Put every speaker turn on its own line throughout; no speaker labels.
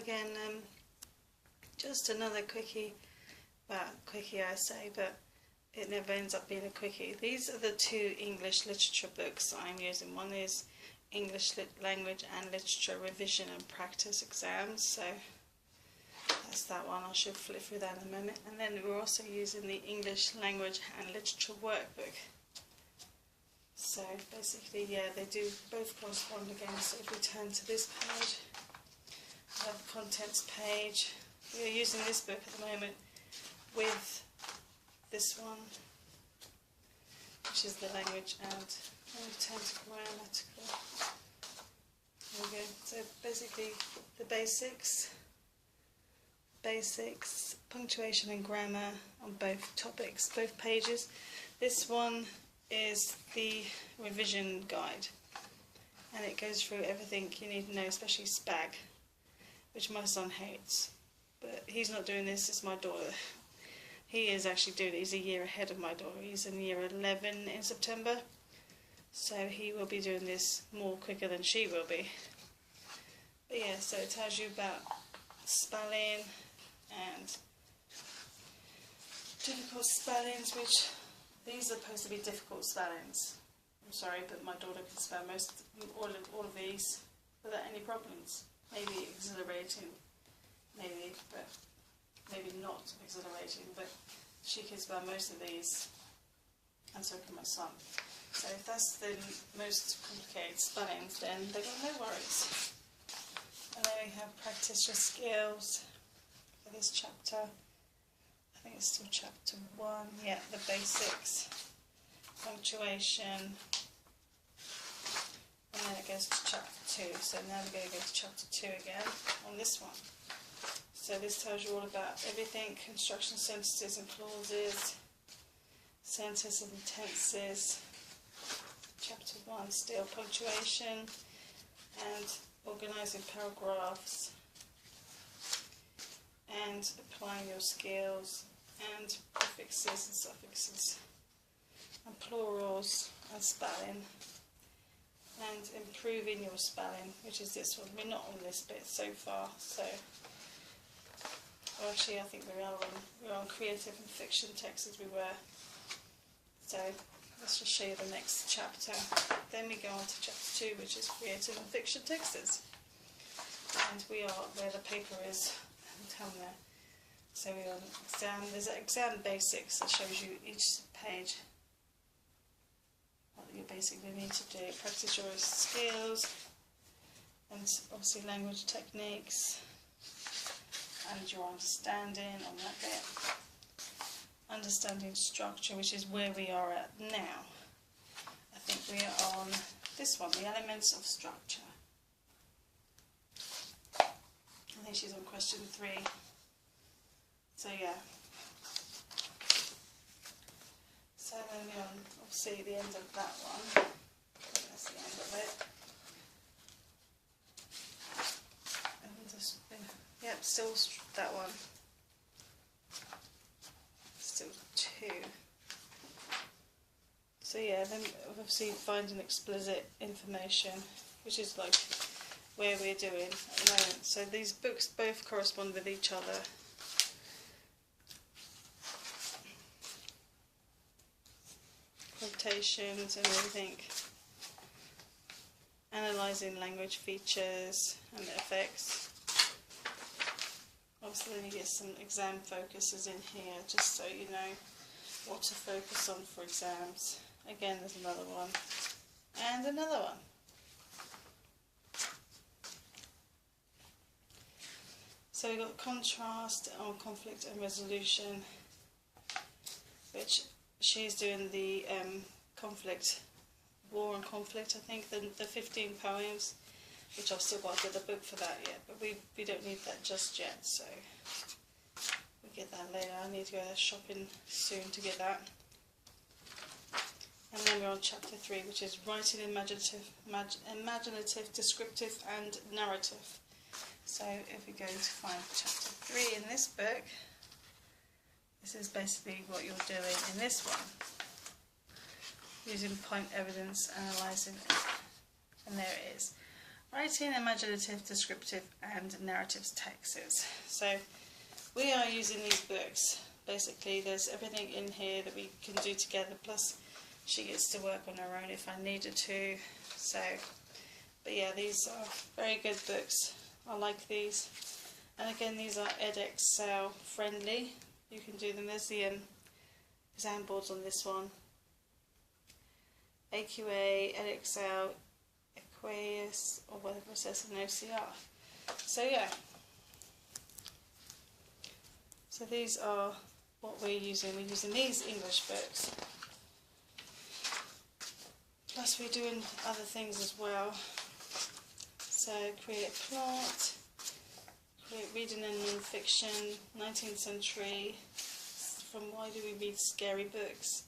again, just another quickie. Well, quickie I say, but it never ends up being a quickie. These are the two English literature books I'm using. One is English Language and Literature Revision and Practice Exams, so that's that one. I should flip through that in a minute. And then we're also using the English Language and Literature Workbook. So basically, yeah, they do both correspond again. So if we turn to this page, we have the contents page. We're using this book at the moment with this one, which is the language, and let me turn to grammatical. There we go. So basically the basics, punctuation and grammar on both topics, both pages. This one is the revision guide, and it goes through everything you need to know, especially SPAG, which my son hates. But he's not doing this, it's my daughter. He is actually doing it. He's a year ahead of my daughter. He's in year 11 in September. So he will be doing this more quicker than she will be. But yeah, so it tells you about spelling and difficult spellings, which these are supposed to be difficult spellings. I'm sorry, but my daughter can spell all of these without any problems. Maybe exhilarating, maybe, but maybe not exhilarating, but she can spell most of these, and so can my son. So if that's the most complicated spellings, then they've got no worries. And then we have practice your skills for this chapter. I think it's still chapter 1, yeah, the basics, punctuation, and then it goes to chapter 2. So now we're going to go to chapter 2 again on this one. So this tells you all about everything: construction sentences and clauses, sentences and tenses. Chapter 1, still punctuation and organising paragraphs and applying your skills, and prefixes and suffixes and plurals and spelling, and improving your spelling, which is this one. We're not on this bit so far, so well, actually I think we're on creative and fiction text as we were. So let's just show you the next chapter. Then we go on to chapter 2, which is creative and fiction texts. And we are where the paper is down there. So we're on exam. There's an exam basics that shows you each page what you basically need to do. Practice your skills, and obviously language techniques, and your understanding on that bit. Understanding structure, which is where we are at now. I think we are on this one, the elements of structure. I think she's on question 3. So yeah. So then we're on, obviously, the end of that one. I think that's the end of it. And just, yep, still that one. Still 2. So yeah, then obviously finding explicit information, which is like where we're doing at the moment. So these books both correspond with each other. Quotations and everything. Analysing language features and effects. Obviously then you get some exam focuses in here, just so you know what to focus on for exams. Again, there's another one. And another one. So we've got contrast on conflict and resolution, which she's doing the conflict, war and conflict, I think, the 15 poems, which I've still got to get the book for that yet, but we don't need that just yet, so we'll get that later. I need to go shopping soon to get that. And then we're on chapter 3, which is writing imaginative, descriptive and narrative. So if we go to find chapter 3 in this book, this is basically what you're doing in this one. Using point evidence, analysing it. And there it is. writing, imaginative, descriptive and narrative texts. So we are using these books. Basically there's everything in here that we can do together, plus she gets to work on her own if I needed to. So, but yeah, these are very good books. I like these. And again, these are Edexcel friendly. You can do them. There's the exam boards on this one. AQA, Edexcel, Aquarius, or whatever it says in OCR. So yeah. So these are what we're using. We're using these English books. Plus we're doing other things as well. So create plot, create reading and non-fiction, 19th century, from why do we read scary books.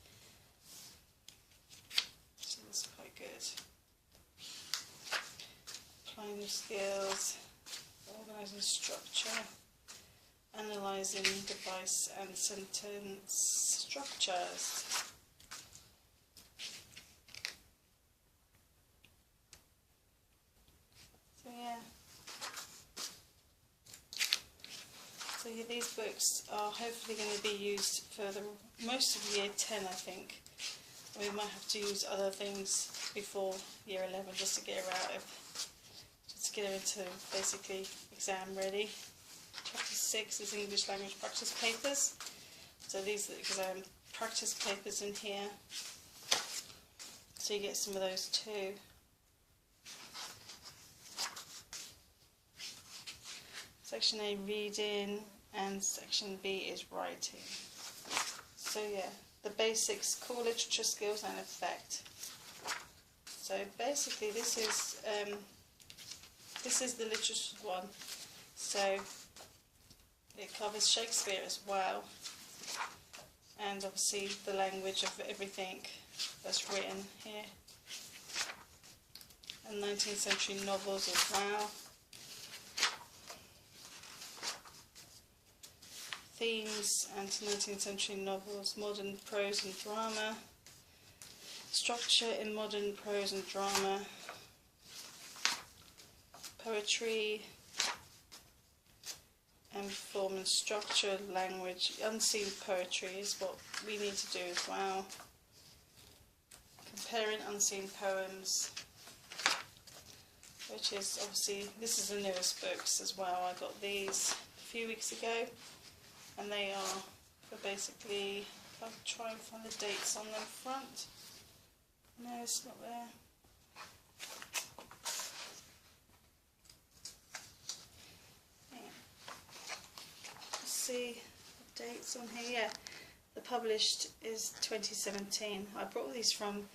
So that's quite good. Applying the skills, organising structure, analysing device and sentence structures. So yeah. So yeah, these books are hopefully going to be used for most of year 10, I think. We might have to use other things before year 11 just to get her out of, just to get her into basically exam ready. Chapter 6 is English language practice papers. So these are the exam practice papers in here. So you get some of those too. Section A, reading, and section B is writing. So yeah, the basics, core literature skills and effect. So basically this is the literature one. So it covers Shakespeare as well, and obviously the language of everything that's written here, and 19th century novels as well. Themes and 19th century novels, modern prose and drama, structure in modern prose and drama, poetry, and form and structure, language, unseen poetry is what we need to do as well. Comparing unseen poems, which is obviously, this is the newest books as well. I got these a few weeks ago, and they are for basically, I'll try and find the dates on the front. No, it's not there. Let's see the dates on here. Yeah, the published is 2017. I brought these from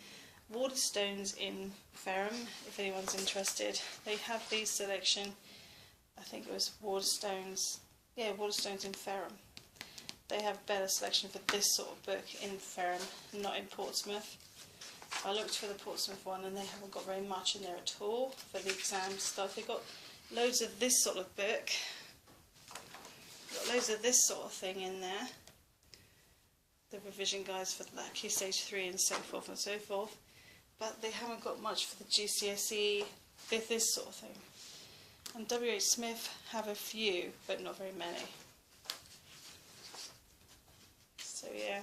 Waterstones in Ferrum, if anyone's interested. They have these selection, I think it was Waterstones, yeah, Waterstones in Ferrum. They have better selection for this sort of book in Ferrum, not in Portsmouth. I looked for the Portsmouth one and they haven't got very much in there at all for the exam stuff. They've got loads of this sort of book, got loads of this sort of thing in there. The revision guides for that, Key Stage 3 and so forth and so forth. But they haven't got much for the GCSE, this sort of thing. And W.H. Smith have a few, but not very many. So yeah,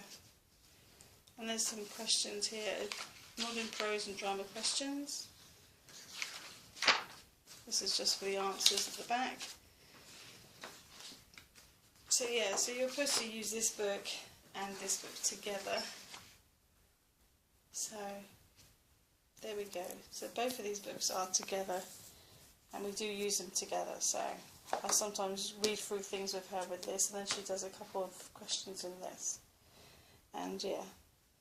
and there's some questions here, modern prose and drama questions. This is just for the answers at the back. So yeah, so you're supposed to use this book and this book together. So there we go. So both of these books are together, and we do use them together. So I sometimes read through things with her with this, and then she does a couple of questions in this. And yeah,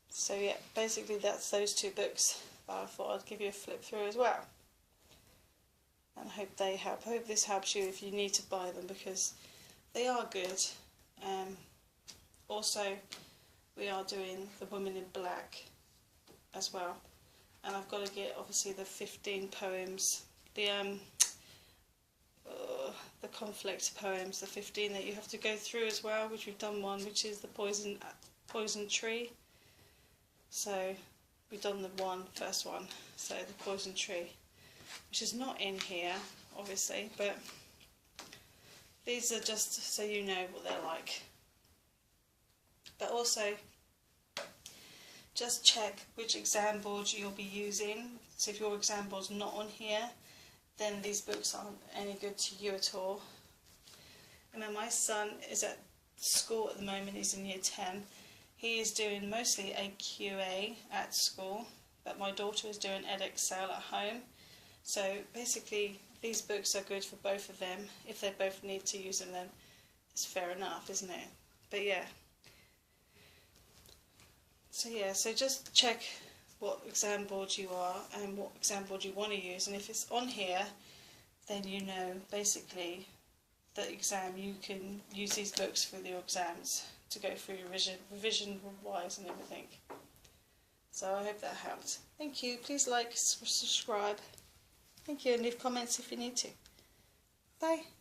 so yeah, basically that's those two books that I thought I'd give you a flip through as well. And I hope they help. I hope this helps you if you need to buy them, because they are good. Also, we are doing The Woman in Black as well. And I've got to get obviously the 15 poems, the conflict poems, the 15 that you have to go through as well, which we've done one, which is the poison tree. So we've done the first one, so the poison tree. which is not in here, obviously, but these are just so you know what they're like. But also, just check which exam board you'll be using. So if your exam board's not on here, then these books aren't any good to you at all. And then my son is at school at the moment, he's in year 10. He is doing mostly AQA at school, but my daughter is doing Edexcel at home. So basically these books are good for both of them. If they both need to use them, then it's fair enough, isn't it? But yeah. So just check what exam board you are and what exam board you want to use, and if it's on here, then you know basically the exam you can use these books for your exams to go through your revision wise and everything. So I hope that helped. Thank you. Please like, subscribe. Thank you, and leave comments if you need to. Bye.